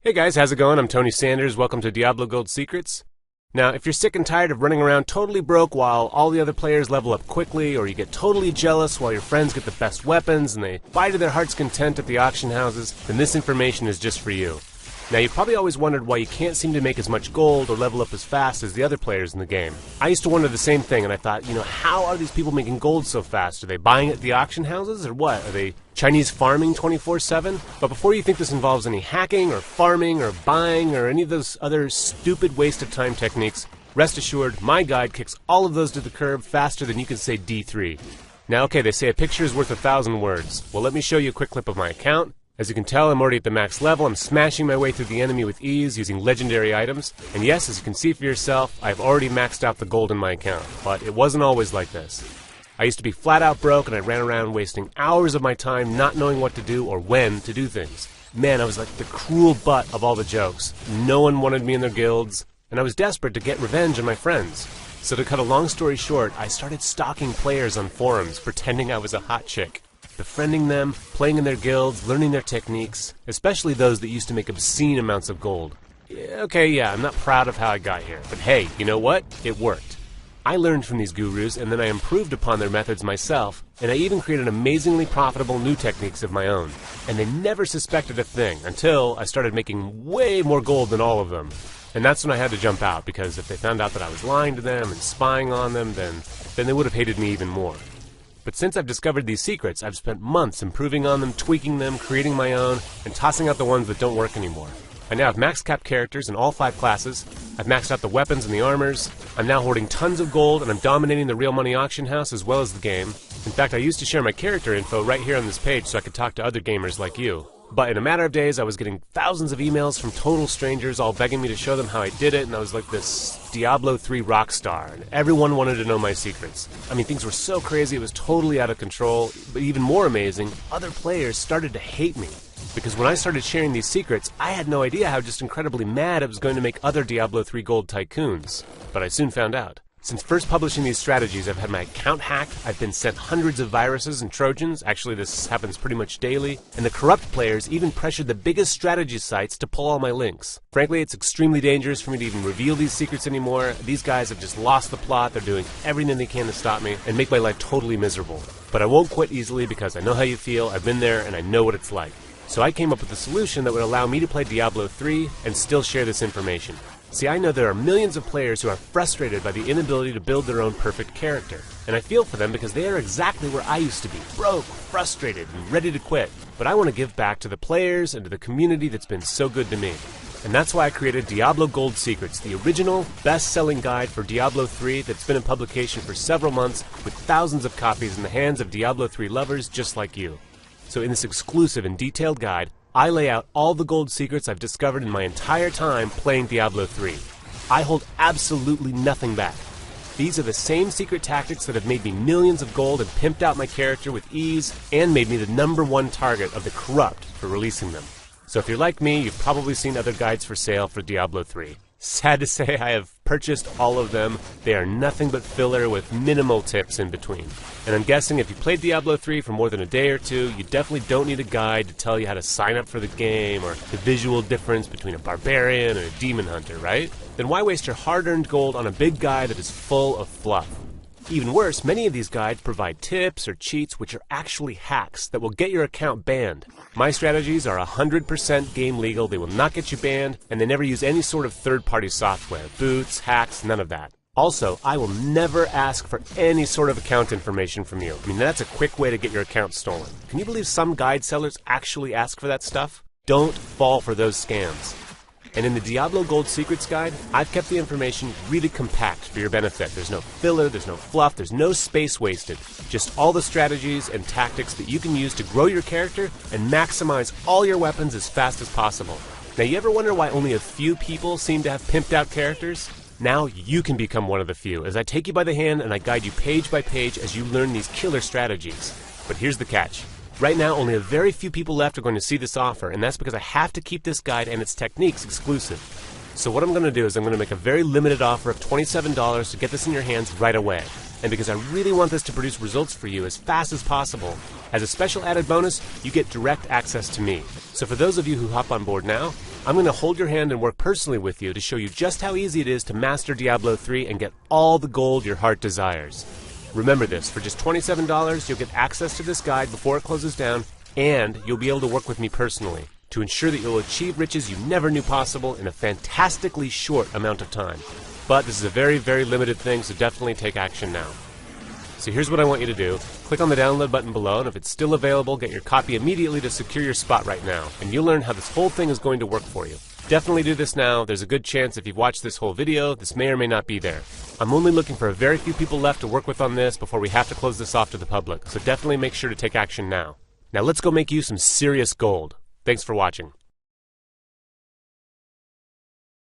Hey guys, how's it going? I'm Tony Sanders. Welcome to Diablo Gold Secrets. Now, if you're sick and tired of running around totally broke while all the other players level up quickly, or you get totally jealous while your friends get the best weapons and they buy to their heart's content at the auction houses, then this information is just for you. Now, you've probably always wondered why you can't seem to make as much gold or level up as fast as the other players in the game. I used to wonder the same thing, and I thought, how are these people making gold so fast? Are they buying at the auction houses, or what? Are they Chinese farming 24/7? But before you think this involves any hacking, or farming, or buying, or any of those other stupid waste of time techniques, rest assured, my guide kicks all of those to the curb faster than you can say D3. Now, okay, they say a picture is worth 1,000 words. Well, let me show you a quick clip of my account. As you can tell, I'm already at the max level. I'm smashing my way through the enemy with ease using legendary items. And yes, as you can see for yourself, I've already maxed out the gold in my account. But it wasn't always like this. I used to be flat out broke, and I ran around wasting hours of my time not knowing what to do or when to do things. Man, I was like the cruel butt of all the jokes. No one wanted me in their guilds, and I was desperate to get revenge on my friends. So to cut a long story short, I started stalking players on forums, pretending I was a hot chick. Befriending them, playing in their guilds, learning their techniques, especially those that used to make obscene amounts of gold. Yeah, I'm not proud of how I got here, but hey, you know what? It worked. I learned from these gurus, and then I improved upon their methods myself, and I even created amazingly profitable new techniques of my own. And they never suspected a thing until I started making way more gold than all of them. And that's when I had to jump out, because if they found out that I was lying to them and spying on them, then they would have hated me even more. But since I've discovered these secrets, I've spent months improving on them, tweaking them, creating my own, and tossing out the ones that don't work anymore. I now have max cap characters in all 5 classes, I've maxed out the weapons and the armors, I'm now hoarding tons of gold, and I'm dominating the real money auction house as well as the game. In fact, I used to share my character info right here on this page so I could talk to other gamers like you. But in a matter of days, I was getting thousands of emails from total strangers all begging me to show them how I did it, and I was like this Diablo 3 rock star, and everyone wanted to know my secrets. I mean, things were so crazy, it was totally out of control, but even more amazing, other players started to hate me. Because when I started sharing these secrets, I had no idea how just incredibly mad it was going to make other Diablo 3 gold tycoons. But I soon found out. Since first publishing these strategies, I've had my account hacked, I've been sent hundreds of viruses and trojans, actually this happens pretty much daily, and the corrupt players even pressured the biggest strategy sites to pull all my links. Frankly, it's extremely dangerous for me to even reveal these secrets anymore. These guys have just lost the plot, they're doing everything they can to stop me and make my life totally miserable. But I won't quit easily because I know how you feel, I've been there, and I know what it's like. So I came up with a solution that would allow me to play Diablo 3 and still share this information. See, I know there are millions of players who are frustrated by the inability to build their own perfect character. And I feel for them because they are exactly where I used to be, broke, frustrated, and ready to quit. But I want to give back to the players and to the community that's been so good to me. And that's why I created Diablo Gold Secrets, the original, best-selling guide for Diablo 3 that's been in publication for several months with thousands of copies in the hands of Diablo 3 lovers just like you. So in this exclusive and detailed guide, I lay out all the gold secrets I've discovered in my entire time playing Diablo 3. I hold absolutely nothing back. These are the same secret tactics that have made me millions of gold and pimped out my character with ease and made me the #1 target of the corrupt for releasing them. So if you're like me, you've probably seen other guides for sale for Diablo 3. Sad to say, I have purchased all of them. They are nothing but filler with minimal tips in between. And I'm guessing if you played Diablo 3 for more than a day or two, you definitely don't need a guide to tell you how to sign up for the game or the visual difference between a barbarian and a demon hunter, right? Then why waste your hard-earned gold on a big guide that is full of fluff? Even worse, many of these guides provide tips or cheats which are actually hacks that will get your account banned. My strategies are 100% game legal, they will not get you banned, and they never use any sort of third-party software, boots, hacks, none of that. Also, I will never ask for any sort of account information from you. I mean, that's a quick way to get your account stolen. Can you believe some guide sellers actually ask for that stuff? Don't fall for those scams. And in the Diablo Gold Secrets Guide, I've kept the information really compact for your benefit. There's no filler, there's no fluff, there's no space wasted. Just all the strategies and tactics that you can use to grow your character and maximize all your weapons as fast as possible. Now, you ever wonder why only a few people seem to have pimped out characters? Now you can become one of the few, as I take you by the hand and I guide you page by page as you learn these killer strategies. But here's the catch. Right now, only a very few people left are going to see this offer, and that's because I have to keep this guide and its techniques exclusive. So what I'm going to do is I'm going to make a very limited offer of $27 to get this in your hands right away. And because I really want this to produce results for you as fast as possible, as a special added bonus, you get direct access to me. So for those of you who hop on board now, I'm going to hold your hand and work personally with you to show you just how easy it is to master Diablo 3 and get all the gold your heart desires. Remember this, for just $27, you'll get access to this guide before it closes down, and you'll be able to work with me personally to ensure that you'll achieve riches you never knew possible in a fantastically short amount of time. But this is a very, very limited thing, so definitely take action now. So here's what I want you to do. Click on the download button below, and if it's still available, get your copy immediately to secure your spot right now, and you'll learn how this whole thing is going to work for you. Definitely do this now. There's a good chance if you've watched this whole video, this may or may not be there. I'm only looking for a very few people left to work with on this before we have to close this off to the public, so definitely make sure to take action now. Now let's go make you some serious gold. Thanks for watching.